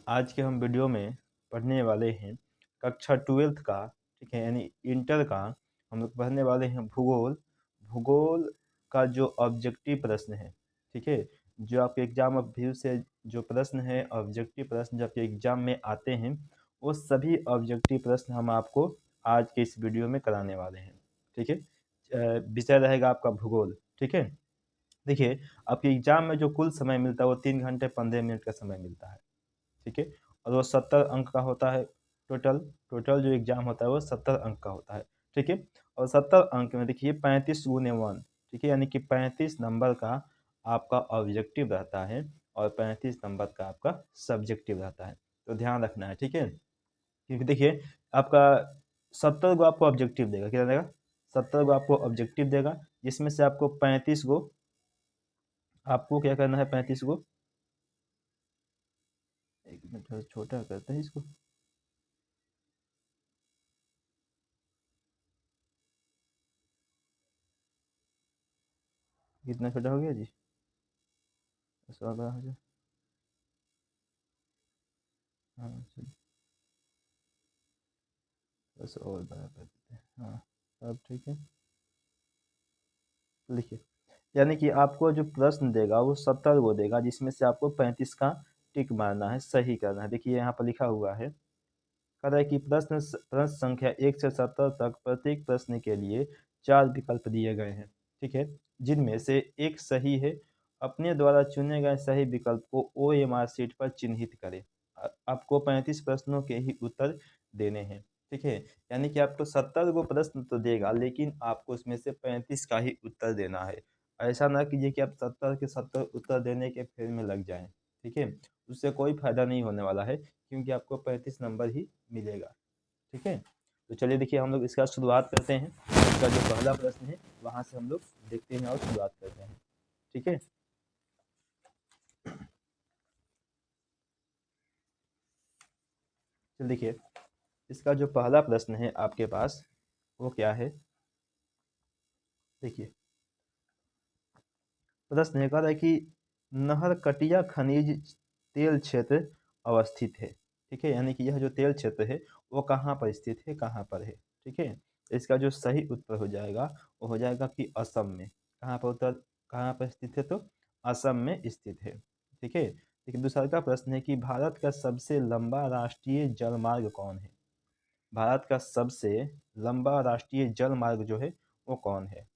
आज के हम वीडियो में पढ़ने वाले हैं कक्षा 12th का, ठीक है, यानी इंटर का। हम लोग पढ़ने वाले हैं भूगोल। भूगोल का जो ऑब्जेक्टिव प्रश्न है, ठीक है, जो आपके एग्जाम ऑफ व्यू से जो प्रश्न है, ऑब्जेक्टिव प्रश्न जो आपके एग्जाम में आते हैं, वो सभी ऑब्जेक्टिव प्रश्न हम आपको आज के इस वीडियो में कराने वाले हैं। ठीक है, विषय रहेगा आपका भूगोल। ठीक है, देखिए, आपके एग्जाम में जो कुल समय मिलता है वो 3 घंटे 15 मिनट का समय मिलता है। ठीक है, और वो 70 अंक का होता है। टोटल टोटल जो एग्जाम होता है वो 70 अंक का होता है। ठीक है, और 70 अंक में देखिए 35 × 1, ठीक है, यानी कि 35 नंबर का आपका ऑब्जेक्टिव रहता है और 35 नंबर का आपका सब्जेक्टिव रहता है। तो ध्यान रखना है, ठीक है, क्योंकि देखिए आपका 70 गो आपको ऑब्जेक्टिव देगा। क्या देगा? 70 गो आपको ऑब्जेक्टिव देगा, जिसमें से आपको 35 गो आपको क्या करना है, 35 गो। एक मिनट, थोड़ा छोटा करते हैं इसको। कितना छोटा हो गया जी? 16,000। हाँ चलिए, बस और बड़ा कर देते हैं। हाँ, अब ठीक है। लिखिए, यानी कि आपको जो प्रश्न देगा वो 70 गो देगा, जिसमें से आपको 35 का टिक मारना है, सही करना है। देखिए यहाँ पर लिखा हुआ है, कह रहा है कि प्रश्न संख्या 1 से 70 तक प्रत्येक प्रश्न के लिए 4 विकल्प दिए गए हैं। ठीक है, जिनमें से एक सही है। अपने द्वारा चुने गए सही विकल्प को OMR शीट पर चिन्हित करें। आपको 35 प्रश्नों के ही उत्तर देने हैं। ठीक है, यानी कि आपको 70 गो प्रश्न तो देगा, लेकिन आपको उसमें से 35 का ही उत्तर देना है। ऐसा ना कीजिए कि आप 70 के 70 उत्तर देने के फेर में लग जाएं। ठीक है, उससे कोई फायदा नहीं होने वाला है, क्योंकि आपको 35 नंबर ही मिलेगा। ठीक है, तो चलिए देखिए, हम लोग इसका शुरुआत करते हैं। इसका जो पहला प्रश्न है वहां से हम लोग देखते हैं और शुरुआत करते हैं। ठीक है, चलिए देखिए, इसका जो पहला प्रश्न है आपके पास वो क्या है। देखिए, प्रश्न ये कह रहा है कि नहरकटिया खनिज तेल क्षेत्र अवस्थित है। ठीक है, यानी कि यह जो तेल क्षेत्र है वो कहाँ पर स्थित है, कहाँ पर है। ठीक है, इसका जो सही उत्तर हो जाएगा वो हो जाएगा कि असम में। कहाँ पर उत्तर, कहाँ पर स्थित है, तो असम में स्थित है। ठीक है, लेकिन दूसरा का प्रश्न है कि भारत का सबसे लंबा राष्ट्रीय जलमार्ग कौन है। भारत का सबसे लंबा राष्ट्रीय जलमार्ग जो है वो कौन है।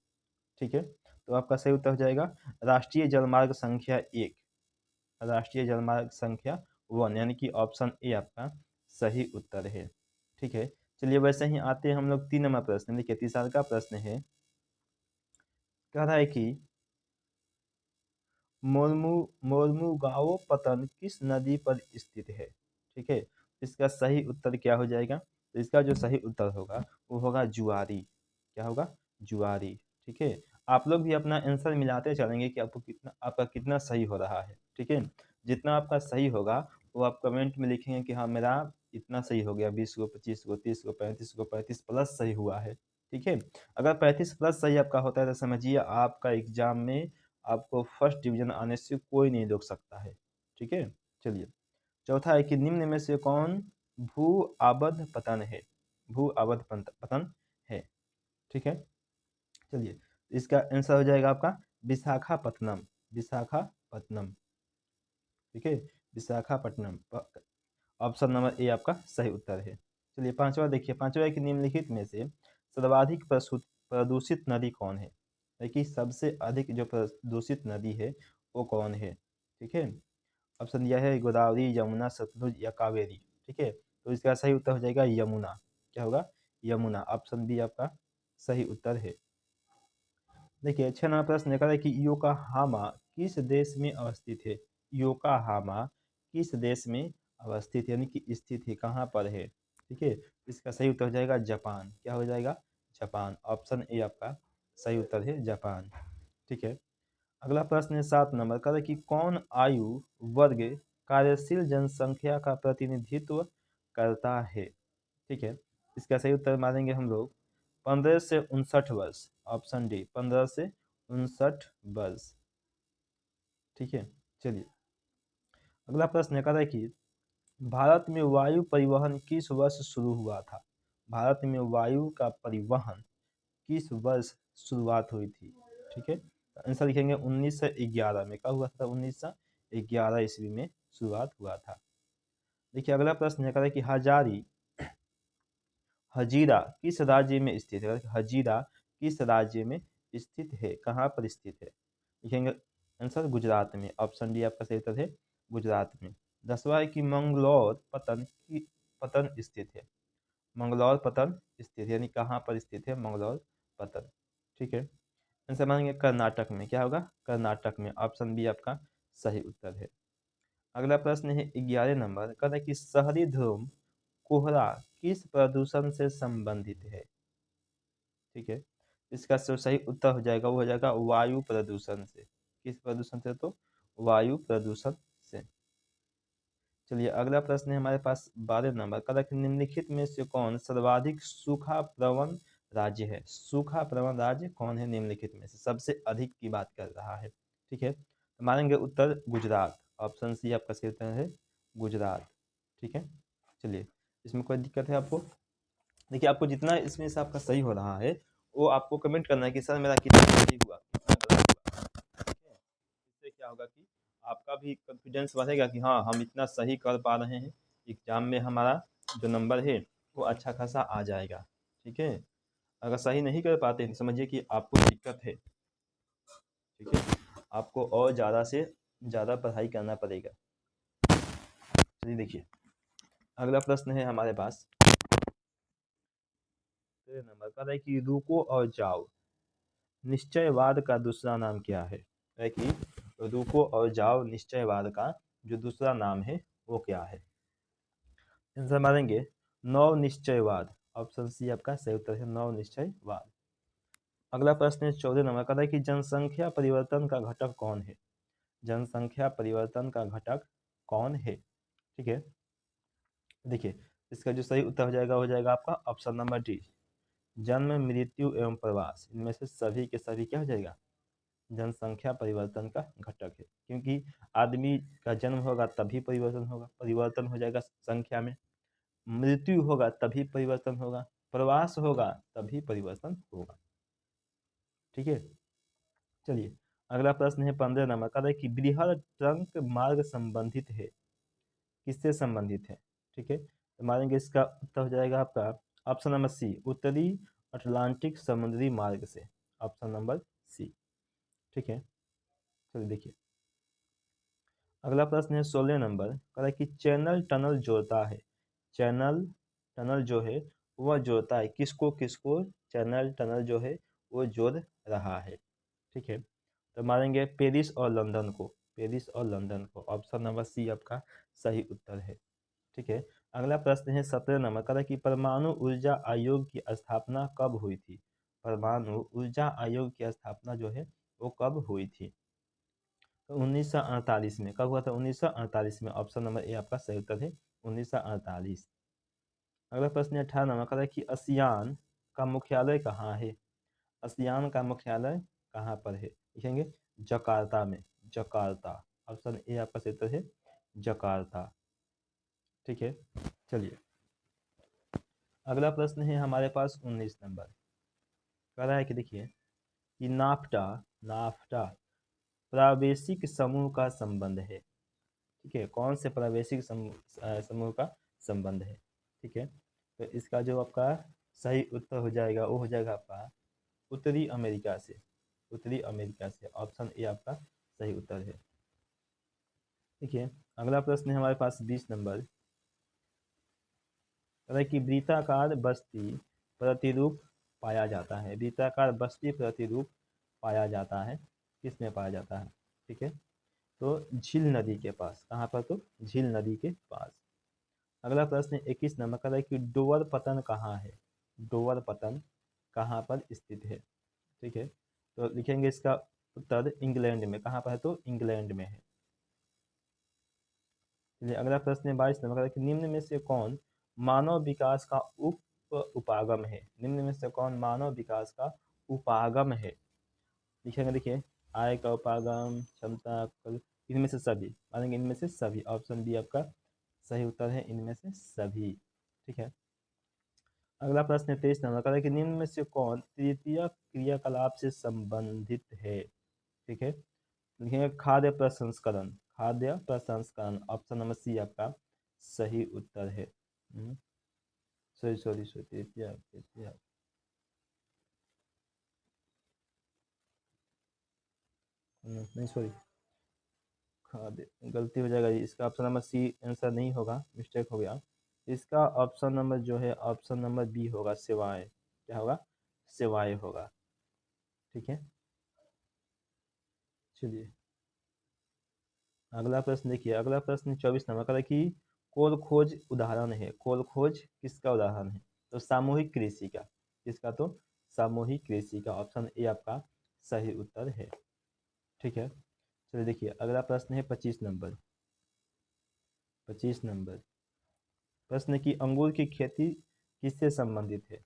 ठीक है, तो आपका सही उत्तर हो जाएगा राष्ट्रीय जलमार्ग संख्या 1, राष्ट्रीय जलमार्ग संख्या 1, यानी कि ऑप्शन ए आपका सही उत्तर है। ठीक है, चलिए वैसे ही आते हैं हम लोग 3 नंबर प्रश्न। देखिए, तीसरा का प्रश्न है, कह रहा है कि मोरमू मोरमुगाओ पतन किस नदी पर स्थित है। ठीक है, इसका सही उत्तर क्या हो जाएगा, तो इसका जो सही उत्तर होगा वो होगा जुआरी। क्या होगा? जुआरी। ठीक है, आप लोग भी अपना आंसर मिलाते चलेंगे कि आपको कितना, आपका कितना सही हो रहा है। ठीक है, जितना आपका सही होगा वो आप कमेंट में लिखेंगे कि हाँ मेरा इतना सही हो गया, 20 गो, 25 गो, 30 गो, 35 गो, 35 प्लस सही हुआ है। ठीक है, अगर 35 प्लस सही आपका होता है तो समझिए आपका एग्जाम में आपको फर्स्ट डिवीजन आने से कोई नहीं रोक सकता है। ठीक है, चलिए, चौथा है कि निम्न में से कौन भू आबद्ध पतन है। भू आबद्ध पतन है। ठीक है, चलिए, इसका आंसर हो जाएगा आपका विशाखापत्तनम। विशाखापत्तनम। ठीक है, विशाखापट्टनम। ऑप्शन नंबर ए आपका सही उत्तर है। चलिए पांचवा देखिए, पांचवा है कि निम्नलिखित में से सर्वाधिक प्रदूषित नदी कौन है। देखिए, सबसे अधिक जो प्रदूषित नदी है वो कौन है। ठीक है, ऑप्शन दिया है गोदावरी, यमुना, सतलुज या कावेरी। ठीक है, तो इसका सही उत्तर हो जाएगा यमुना। क्या होगा? यमुना। ऑप्शन बी आपका सही उत्तर है। देखिए, 6 नंबर प्रश्न निकला है कि योकोहामा किस देश में अवस्थित है। योकोहामा किस देश में अवस्थित, यानी कि स्थित है, कहाँ पर है। ठीक है, इसका सही उत्तर हो जाएगा जापान। क्या हो जाएगा? जापान। ऑप्शन ए आपका सही उत्तर है, जापान। ठीक है, अगला प्रश्न है 7 नंबर का, कि कौन आयु वर्ग कार्यशील जनसंख्या का प्रतिनिधित्व करता है। ठीक है, इसका सही उत्तर मारेंगे हम लोग 15 से 59 वर्ष। ऑप्शन डी 15 से 59 वर्ष। ठीक है, चलिए, अगला प्रश्न है, कह रहा है कि भारत में वायु परिवहन किस वर्ष शुरू हुआ था? भारत में वायु का परिवहन किस वर्ष शुरुआत हुई थी? ठीक है, तो आंसर लिखेंगे 1911 में। कब हुआ था? 1911 ईस्वी में शुरुआत हुआ था। देखिए अगला प्रश्न है, कह रहा है कि हजीरा किस राज्य में स्थित है? हजीरा किस राज्य में स्थित है? कहाँ पर स्थित है? लिखेंगे आंसर गुजरात में। ऑप्शन डी आपका सही उत्तर है, गुजरात में। 10वां है कि मंगलौर पतन स्थित है। मंगलौर पतन स्थित है, यानी कहाँ पर स्थित है मंगलौर पतन? ठीक है, आंसर मानेंगे कर्नाटक में। क्या होगा? कर्नाटक में। ऑप्शन बी आपका सही उत्तर है। अगला प्रश्न है 11 नंबर, कहता है कि शहरी धूम कोहरा किस प्रदूषण से संबंधित है? ठीक है, इसका जो सही उत्तर हो जाएगा वो हो जाएगा वायु प्रदूषण से। किस प्रदूषण से? तो वायु प्रदूषण से। चलिए अगला प्रश्न है हमारे पास 12 नंबर का, निम्नलिखित में से कौन सर्वाधिक सूखा प्रवण राज्य है? सूखा प्रवण राज्य कौन है निम्नलिखित में से? सबसे अधिक की बात कर रहा है। ठीक है, तो मानेंगे उत्तर गुजरात। ऑप्शन सी आपका सही उत्तर है, गुजरात। ठीक है, चलिए इसमें कोई दिक्कत है आपको? देखिए आपको जितना इसमें से आपका सही हो रहा है वो आपको कमेंट करना है कि सर मेरा कितना सही हुआ, कितना गलत हुआ। ठीक है, इससे क्या होगा कि आपका भी कॉन्फिडेंस बढ़ेगा कि हाँ हम इतना सही कर पा रहे हैं, एग्जाम में हमारा जो नंबर है वो अच्छा खासा आ जाएगा। ठीक है, अगर सही नहीं कर पाते हैं समझिए कि आपको दिक्कत है। ठीक है, आपको और ज़्यादा से ज़्यादा पढ़ाई करना पड़ेगा। चलिए देखिए अगला प्रश्न है हमारे पास, नंबर का है कि रुको और जाओ निश्चयवाद का दूसरा नाम क्या है? है कि रुको और जाओ निश्चयवाद का जो दूसरा नाम है वो क्या है? आंसर मारेंगे नव निश्चयवाद। ऑप्शन सी आपका सही उत्तर है, नव निश्चयवाद। अगला प्रश्न है 14 नंबर का है कि जनसंख्या परिवर्तन का घटक कौन है? जनसंख्या परिवर्तन का घटक कौन है? ठीक है, देखिए इसका जो सही उत्तर हो जाएगा आपका ऑप्शन नंबर डी, जन्म मृत्यु एवं प्रवास। इनमें से सभी के सभी क्या हो जाएगा? जनसंख्या परिवर्तन का घटक है, क्योंकि आदमी का जन्म होगा तभी परिवर्तन हो जाएगा संख्या में, मृत्यु होगा तभी परिवर्तन होगा, प्रवास होगा तभी परिवर्तन होगा। ठीक है, चलिए अगला प्रश्न है 15 नंबर का, कि बृहद ट्रंक मार्ग संबंधित है, किससे संबंधित है? ठीक है, तो मानेंगे इसका उत्तर हो जाएगा आपका ऑप्शन नंबर सी, उत्तरी अटलांटिक समुद्री मार्ग से। Option number C. ठीक है, चलिए देखिए अगला प्रश्न है 16 नंबर का, कि चैनल टनल जोड़ता है। चैनल टनल जो है वह जोड़ता है किसको किसको? चैनल टनल जो है वो जोड़ रहा है। ठीक है, तो मारेंगे पेरिस और लंदन को। पेरिस और लंदन को। ऑप्शन नंबर सी आपका सही उत्तर है। ठीक है, अगला प्रश्न है 17 नंबर का, कि परमाणु ऊर्जा आयोग की स्थापना कब हुई थी? परमाणु ऊर्जा आयोग की स्थापना जो है वो कब हुई थी? तो 1948 में। कब हुआ था? 1948 में। ऑप्शन नंबर ए आपका सही उत्तर है, 1948। अगला प्रश्न है 18 नंबर का, कि आसियान का मुख्यालय कहाँ है? आसियान का मुख्यालय कहाँ पर है? लिखेंगे जकार्ता में। जकार्ता। ऑप्शन ए आपका सही उत्तर है, जकार्ता। ठीक है, चलिए अगला प्रश्न है हमारे पास 19 नंबर। कह रहा है कि देखिए कि नाफ्टा नाफ्टा प्रादेशिक समूह का संबंध है। ठीक है, कौन से प्रादेशिक समूह का संबंध है? ठीक है, तो इसका जो आपका सही उत्तर हो जाएगा वो हो जाएगा आपका उत्तरी अमेरिका से। उत्तरी अमेरिका से। ऑप्शन ए आपका सही उत्तर है। देखिए अगला प्रश्न है हमारे पास 20 नंबर, कि वृत्ताकार बस्ती प्रतिरूप पाया जाता है। वृत्ताकार बस्ती प्रतिरूप पाया जाता है, किस में पाया जाता है? ठीक है, तो झील नदी के पास। कहाँ पर? तो झील नदी के पास। अगला प्रश्न 21 नंबर का है कि डोवर पतन कहाँ है? डोवर पतन कहाँ पर स्थित है? ठीक है, तो लिखेंगे इसका उत्तर इंग्लैंड में। कहाँ पर है? तो इंग्लैंड में है। चलिए अगला प्रश्न 22 नंबर का है कि निम्न में से कौन मानव विकास का उपागम है? निम्न में से कौन मानव विकास का उपागम है? लिखेंगे देखिए आय का उपागम, क्षमता, इनमें से सभी। मानेंगे इनमें से सभी। ऑप्शन बी आपका सही उत्तर है इनमें से सभी। ठीक है, अगला प्रश्न 23 नंबर का है कि निम्न में से कौन तृतीय क्रियाकलाप से संबंधित है। ठीक है, लिखेंगे खाद्य प्रसंस्करण, खाद्य प्रसंस्करण, ऑप्शन नंबर सी आपका सही उत्तर है। सॉरी सॉरी सॉरी, तृतीय तृतीय नहीं सॉरी, खाद्य गलती हो जाएगा, इसका ऑप्शन नंबर सी आंसर नहीं होगा, मिस्टेक हो गया। इसका ऑप्शन नंबर जो है ऑप्शन नंबर बी होगा, सेवाएं। क्या होगा, सेवाएं होगा। ठीक है, चलिए अगला प्रश्न देखिए, अगला प्रश्न 24 नंबर का है कि कोल खोज उदाहरण है। कोल खोज किसका उदाहरण है, तो सामूहिक कृषि का। किसका, तो सामूहिक कृषि का, ऑप्शन ए आपका सही उत्तर है। ठीक है, चलिए देखिए अगला प्रश्न है 25 नंबर। 25 नंबर प्रश्न की अंगूर की खेती किससे संबंधित है।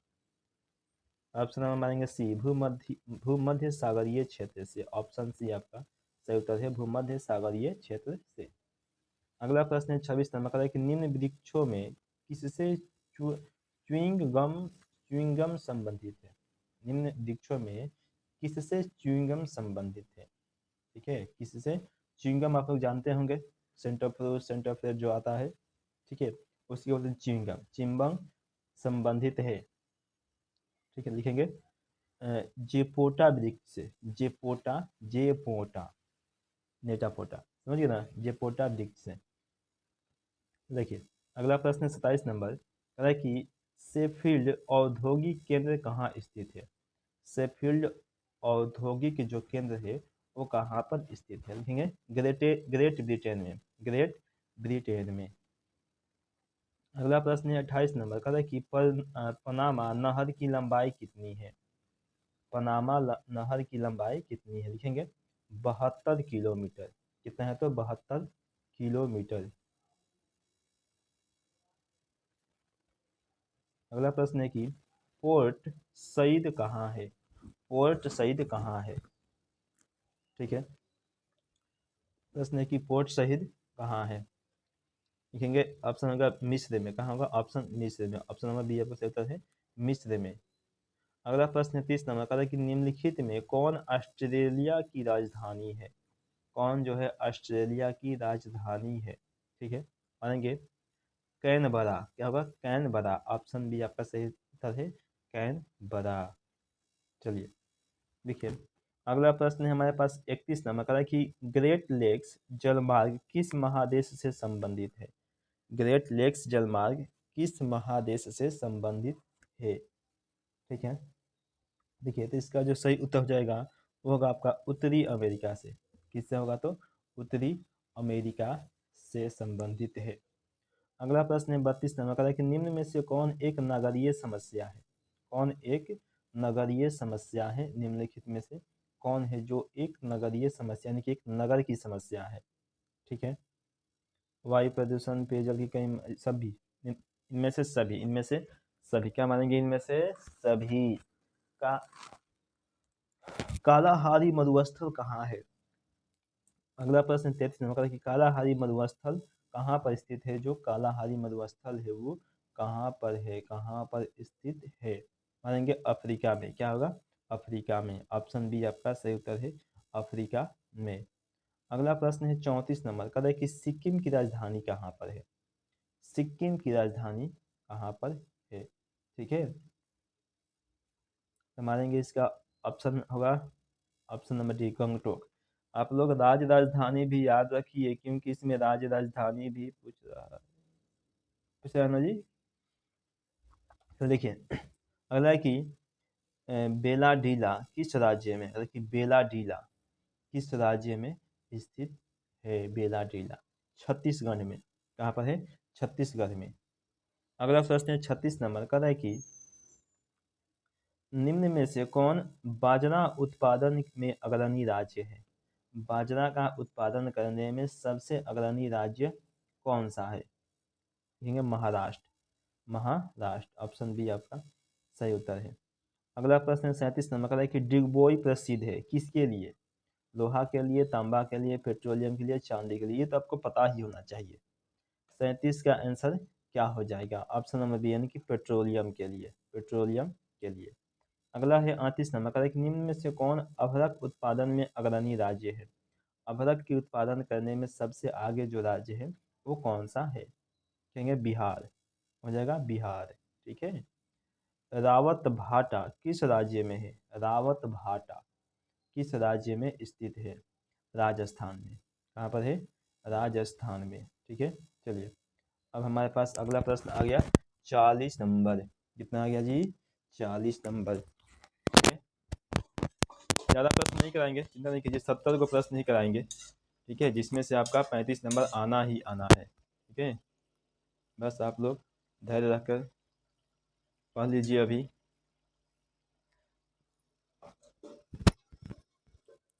ऑप्शन नंबर मानेंगे सी, भूमध्य सागरीय क्षेत्र से, ऑप्शन सी आपका सही उत्तर है, भूमध्य सागरीय क्षेत्र से। अगला प्रश्न है 26 नंबर का है कि निम्न वृक्षों में किससे च्युइंगम संबंधित है। निम्न वृक्षों में किससे च्युइंगम संबंधित है। ठीक है, किससे, च्युइंगम आप लोग जानते होंगे, सेंटर फ्रूट जो आता है। ठीक है, उसकी बोलते हैं च्युइंगम, चिम्बम संबंधित है। ठीक है, लिखेंगे जेपोटा वृक्ष से, जेपोटा, जेपोटा, नेटापोटा, समझिए ना, जेपोटा वृक्ष से। देखिए अगला प्रश्न 27 नंबर कह रहा है कि शेफील्ड औद्योगिक केंद्र कहाँ स्थित है। शेफील्ड औद्योगिक जो केंद्र है वो कहाँ पर स्थित है, लिखेंगे ग्रेट ब्रिटेन में, ग्रेट ब्रिटेन में। अगला प्रश्न है 28 नंबर का है कि पनामा नहर की लंबाई कितनी है। पनामा नहर की लंबाई कितनी है, लिखेंगे 72 किलोमीटर। कितना है, तो 72 किलोमीटर। अगला प्रश्न है कि पोर्ट सईद कहाँ है। पोर्ट सईद कहाँ है। ठीक है, प्रश्न है कि पोर्ट सईद कहाँ है, लिखेंगे ऑप्शन होगा मिस्र में। कहाँ होगा, ऑप्शन मिस्र में, ऑप्शन नंबर बी आपका सही उत्तर है, मिस्र में। अगला प्रश्न है 30 नंबर का है कि निम्नलिखित में कौन ऑस्ट्रेलिया की राजधानी है। कौन जो है ऑस्ट्रेलिया की राजधानी है। ठीक है, मानेंगे कैनबरा। क्या होगा, कैनबरा, ऑप्शन बी आपका सही उत्तर है, कैनबरा। चलिए देखिए अगला प्रश्न है हमारे पास 31 नंबर का है कि ग्रेट लेक्स जलमार्ग किस महादेश से संबंधित है। ग्रेट लेक्स जलमार्ग किस महादेश से संबंधित है। ठीक है, देखिए तो इसका जो सही उत्तर हो जाएगा वो होगा आपका उत्तरी अमेरिका से। किससे होगा, तो उत्तरी अमेरिका से संबंधित है। अगला प्रश्न है 32 नंबर का है कि निम्न में से कौन एक नगरीय समस्या है। कौन एक नगरीय समस्या है, निम्नलिखित में से कौन है जो एक नगरीय समस्या यानी कि एक नगर की समस्या है। ठीक है, वायु प्रदूषण, पेयजल की कई, सभी, इनमें से सभी, इनमें से सभी, क्या मानेंगे, इनमें से सभी का। कालाहारी मरुस्थल कहाँ है। अगला प्रश्न 33 नंबर का है कि कालाहारी मरुस्थल कहाँ पर स्थित है। जो कालाहारी मरुस्थल है वो कहाँ पर है, कहाँ पर स्थित है, मानेंगे अफ्रीका में। क्या होगा, अफ्रीका में, ऑप्शन बी आपका सही उत्तर है, अफ्रीका में। अगला प्रश्न है 34 नंबर का है कि सिक्किम की राजधानी कहाँ पर है। सिक्किम की राजधानी कहाँ पर है। ठीक है, तो मानेंगे इसका ऑप्शन होगा ऑप्शन नंबर डी, गंगटोक। आप लोग राज्य राजधानी भी याद रखिए क्योंकि इसमें राज्य राजधानी भी पूछ रहा है ना जी। तो देखिए अगला है कि बेलाडीला किस राज्य में, मतलब कि बेलाडीला किस राज्य में स्थित है। बेलाडीला छत्तीसगढ़ में। कहाँ पर है, छत्तीसगढ़ में। अगला प्रश्न है 36 नंबर का है कि निम्न में से कौन बाजरा उत्पादन में अग्रणी राज्य है। बाजरा का उत्पादन करने में सबसे अग्रणी राज्य कौन सा है, कहेंगे महाराष्ट्र। महाराष्ट्र, ऑप्शन बी आपका सही उत्तर है। अगला प्रश्न 37 नंबर का है कि डिगबोई प्रसिद्ध है किसके लिए। लोहा के लिए, तांबा के लिए, पेट्रोलियम के लिए, चांदी के लिए। ये तो आपको पता ही होना चाहिए। 37 का आंसर क्या हो जाएगा? ऑप्शन नंबर बी यानी कि पेट्रोलियम के लिए, पेट्रोलियम के लिए। अगला है 38 नंबर का, निम्न में से कौन अभ्रक उत्पादन में अग्रणी राज्य है? अभ्रक की उत्पादन करने में सबसे आगे जो राज्य है वो कौन सा है? कहेंगे बिहार, हो जाएगा बिहार। ठीक है। रावत भाटा किस राज्य में है? रावत भाटा किस राज्य में स्थित है? राजस्थान में। कहाँ पर है? राजस्थान में। ठीक है। चलिए अब हमारे पास अगला प्रश्न आ गया 40 नंबर। कितना आ गया जी? 40 नंबर। ठीक है। ज़्यादा प्रश्न नहीं कराएंगे, चिंता नहीं कीजिए, 70 को प्रश्न नहीं कराएंगे। ठीक है, जिसमें से आपका 35 नंबर आना ही आना है। ठीक है, बस आप लोग धैर्य रखकर पढ़ लीजिए।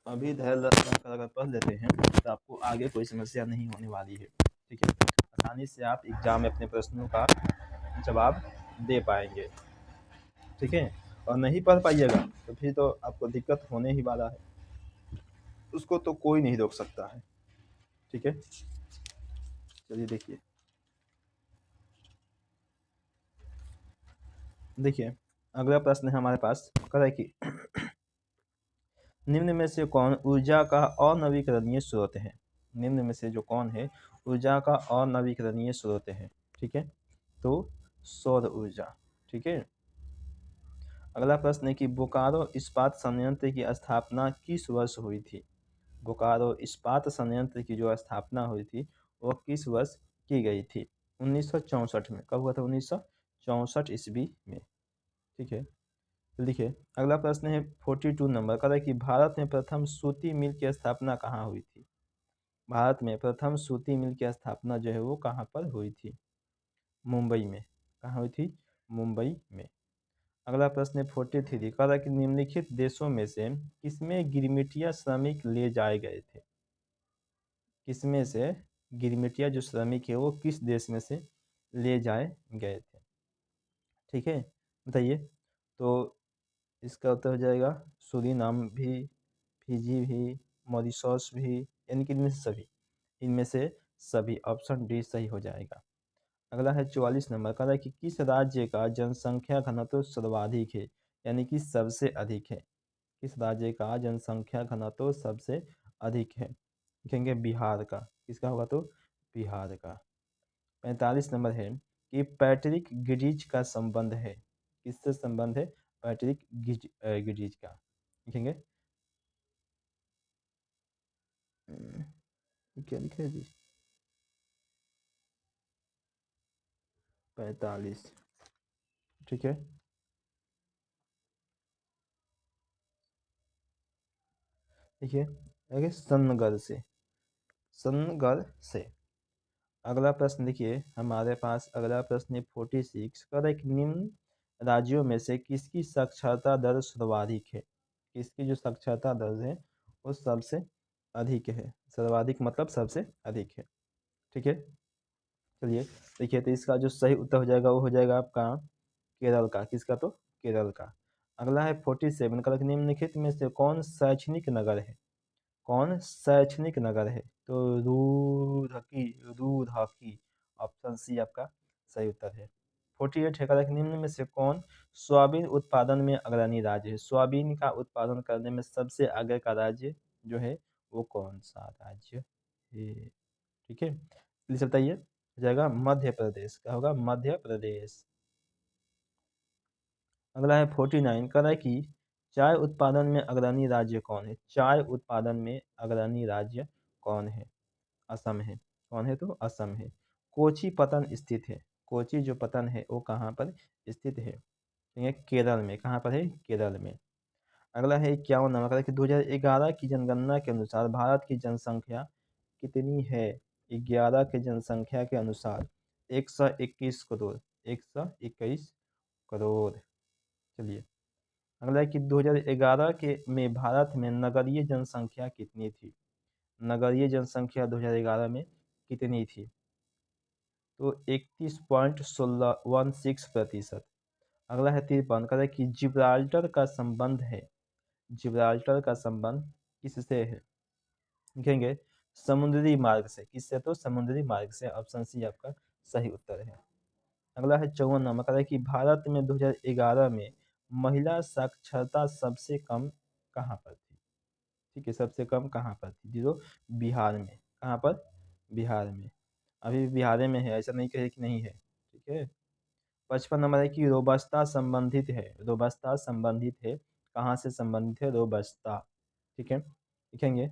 अभी धैर्य रखकर अगर पढ़ लेते हैं तो आपको आगे कोई समस्या नहीं होने वाली है। ठीक है, आसानी से आप एग्जाम में अपने प्रश्नों का जवाब दे पाएंगे। ठीक है, और नहीं पढ़ पाइएगा तो फिर तो आपको दिक्कत होने ही वाला है, उसको तो कोई नहीं रोक सकता है। ठीक है, चलिए देखिए अगला प्रश्न है हमारे पास, कह रहा है कि निम्न में से कौन ऊर्जा का अनवीकरणीय स्रोत है? निम्न में से जो कौन है ऊर्जा का अनवीकरणीय स्रोत है? ठीक है, तो सौर ऊर्जा। ठीक है। अगला प्रश्न है कि बोकारो इस्पात संयंत्र की स्थापना किस वर्ष हुई थी? बोकारो इस्पात संयंत्र की जो स्थापना हुई थी वो किस वर्ष की गई थी? 1964 में। कब हुआ था? 1964 ईस्वी में। ठीक है, तो देखिए अगला प्रश्न है 42 नंबर का, है कि भारत में प्रथम सूती मिल की स्थापना कहाँ हुई थी? भारत में प्रथम सूती मिल की स्थापना जो है वो कहाँ पर हुई थी? मुंबई में। कहाँ हुई थी? मुंबई में। अगला प्रश्न है 43 का, है कि निम्नलिखित देशों में से किसमें गिरमिटिया श्रमिक ले जाए गए थे? किसमें से गिरमिटिया जो श्रमिक है वो किस देश में से ले जाए गए थे? ठीक है, बताइए। तो इसका उत्तर हो जाएगा सूरीनाम भी, फिजी भी, मॉरिशस भी, यानी कि इनमें से सभी ऑप्शन डी सही हो जाएगा। अगला है 44 नंबर का, है कि किस राज्य का जनसंख्या घनत्व सर्वाधिक है, यानी कि सबसे अधिक है? किस राज्य का जनसंख्या घनत्व सबसे अधिक है? लिखेंगे बिहार का। किसका होगा? तो बिहार का। 45 नंबर है कि पैट्रिक गिरीज का संबंध है, किससे संबंध है? पैट्रिक गिरीज का। लिखेंगे क्या लिखा है जी? 45। ठीक है, देखिए आगे सनगढ़ से, सनगढ़ से। अगला प्रश्न देखिए हमारे पास, अगला प्रश्न है 46 का, है कि निम्न राज्यों में से किसकी साक्षरता दर सर्वाधिक है? किसकी जो साक्षरता दर है वो सबसे अधिक है? सर्वाधिक मतलब सबसे अधिक है। ठीक है, चलिए देखिए तो इसका जो सही उत्तर हो जाएगा वो हो जाएगा आपका केरल का। किसका? तो केरल का। अगला है 47 का, निम्नलिखित में से कौन शैक्षणिक नगर है? कौन शैक्षणिक नगर है? तो रूरकी, रूरकी। ऑप्शन सी आपका सही उत्तर है। 48 है का, निम्न में से कौन सोयाबीन उत्पादन में अग्रणी राज्य है? सोयाबीन का उत्पादन करने में सबसे आगे का राज्य जो है वो कौन सा राज्य है? ठीक है, प्लीज बताइए। हो जाएगा मध्य प्रदेश। क्या होगा? मध्य प्रदेश। अगला है 49 का, है कि चाय उत्पादन में अग्रणी राज्य कौन है? चाय उत्पादन में अग्रणी राज्य कौन है? असम है। कौन है? तो असम है। कोची पतन स्थित है। कोची जो पतन है वो कहाँ पर स्थित है? ये केरल में। कहाँ पर है? केरल में। अगला है 51 नंबर का, कि 2011 की जनगणना के अनुसार भारत की जनसंख्या कितनी है? 11 की जनसंख्या के अनुसार 121 करोड़। 121 करोड़। चलिए अगला है कि 2011 के में भारत में नगरीय जनसंख्या कितनी थी? नगरीय जनसंख्या 2011 में कितनी थी? तो 31.16 अगला है 53 का, कि जिब्राल्टर का संबंध है, जिब्राल्टर का संबंध किससे है? लिखेंगे समुद्री मार्ग से। किससे? तो समुद्री मार्ग से। ऑप्शन सी आपका सही उत्तर है। अगला है 54 नंबर का है कि भारत में 2011 में महिला साक्षरता सबसे कम कहाँ पर थी? ठीक है, सबसे कम कहाँ पर थी? जीरो, बिहार में। कहाँ पर? बिहार में। अभी भी बिहार में है, ऐसा नहीं कहे कि नहीं है। ठीक है। 55 नंबर है कि रोबस्ता संबंधित है। रोबस्ता संबंधित है, कहाँ से संबंधित है? रोबस्ता। ठीक है, लिखेंगे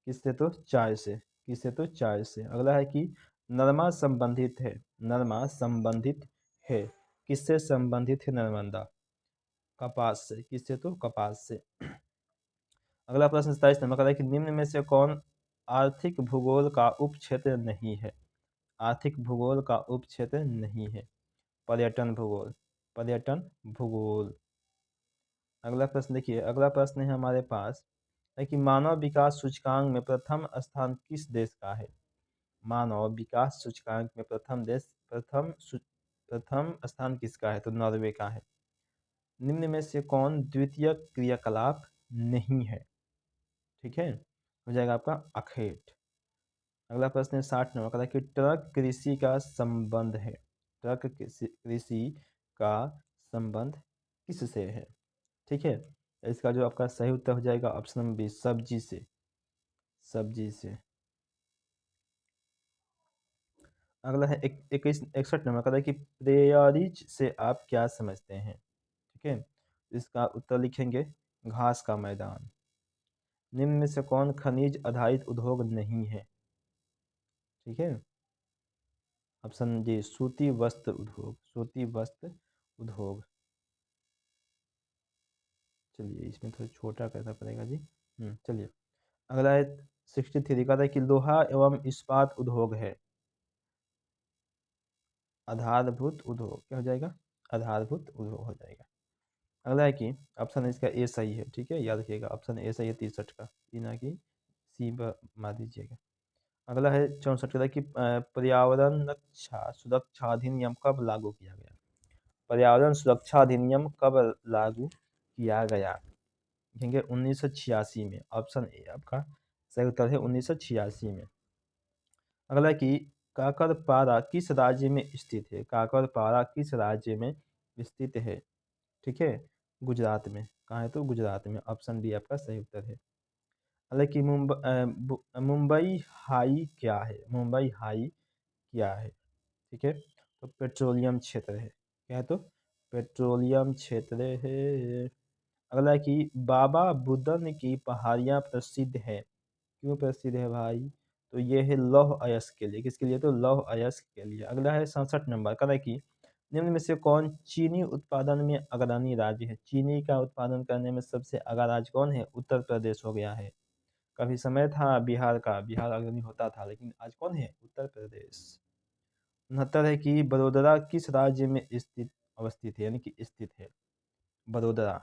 किससे? तो चाय से। किससे? तो चाय से। अगला है कि नरमा संबंधित है। नरमा संबंधित है, किससे संबंधित है नर्मदा? कपास से। किससे? तो कपास से। अगला प्रश्न 27 नंबर का है कि निम्न में से कौन आर्थिक भूगोल का उप क्षेत्र नहीं है? आर्थिक भूगोल का उप क्षेत्र नहीं है। पर्यटन भूगोल। पर्यटन भूगोल। अगला प्रश्न देखिए, अगला प्रश्न है हमारे पास है कि मानव विकास सूचकांक में प्रथम स्थान किस देश का है? मानव विकास सूचकांक में प्रथम स्थान किसका है? तो नॉर्वे का है। निम्न में से कौन द्वितीय क्रियाकलाप नहीं है? ठीक है, हो जाएगा आपका अखेट। अगला प्रश्न है 60 नंबर का कि ट्रक कृषि का संबंध है। ट्रक कृषि का संबंध किससे है? ठीक है, इसका जो आपका सही उत्तर हो जाएगा ऑप्शन नंबर बी, सब्जी से। सब्जी से। अगला है 61 नंबर का कि प्रेयरिज से आप क्या समझते हैं? ठीक है, इसका उत्तर लिखेंगे घास का मैदान। निम्न में से कौन खनिज आधारित उद्योग नहीं है? ठीक है, ऑप्शन डी, सूती वस्त्र उद्योग। सूती वस्त्र उद्योग। चलिए, इसमें थोड़ा छोटा करना पड़ेगा जी। चलिए, अगला है 63 का था कि लोहा एवं इस्पात उद्योग है। आधारभूत उद्योग। क्या हो जाएगा? आधारभूत उद्योग हो जाएगा। अगला है कि ऑप्शन इसका ए सही है। ठीक है, याद रखिएगा ऑप्शन ए सही है 63 का, ये ना कि सी मार दीजिएगा। अगला है 64 का कि पर्यावरण सुरक्षा अधिनियम कब लागू किया गया? पर्यावरण सुरक्षा अधिनियम कब लागू किया गया? देखेंगे 1986 में। ऑप्शन ए आपका सही उत्तर है 1986 में। अगला कि काकरपारा किस राज्य में स्थित है? काकरपारा किस राज्य में स्थित है? ठीक है, गुजरात में। कहाँ है? तो गुजरात में। ऑप्शन बी आपका सही उत्तर है। हालांकि मुंबई हाई क्या है? मुंबई हाई क्या है? ठीक है, तो पेट्रोलियम क्षेत्र है। क्या है? तो पेट्रोलियम क्षेत्र है। अगला है कि बाबा बुदन की पहाड़ियाँ प्रसिद्ध है। क्यों प्रसिद्ध है भाई? तो ये है लौह अयस्क के लिए। किसके लिए? तो लौह अयस्क के लिए। अगला है 67 नंबर का कि निम्न में से कौन चीनी उत्पादन में अग्रणी राज्य है? चीनी का उत्पादन करने में सबसे अग्रणी राज्य कौन है? उत्तर प्रदेश हो गया है। कभी समय था बिहार का, बिहार अग्रणी होता था, लेकिन आज कौन है? उत्तर प्रदेश। 69 है कि बड़ोदरा किस राज्य में अवस्थित है, यानी कि स्थित है? बड़ोदरा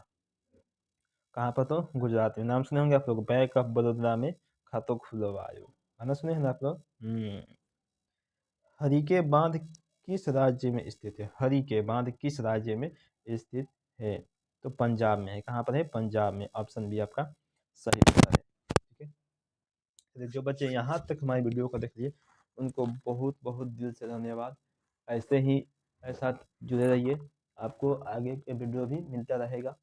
कहाँ पर? तो गुजरात में। नाम सुने होंगे आप लोग, बैंक ऑफ बड़ोदरा में खातों खुलवायो, है ना? सुने हैं ना आप लोग? हरिके बांध किस राज्य में स्थित है? हरिके बांध किस राज्य में स्थित है? तो पंजाब में है। कहाँ पर है? पंजाब में। ऑप्शन बी आपका सही उत्तर है। ठीक है, तो जो बच्चे यहाँ तक हमारी वीडियो को देख लिए उनको बहुत बहुत दिल से धन्यवाद। ऐसे ही ऐसा जुड़े रहिए, आपको आगे के वीडियो भी मिलता रहेगा।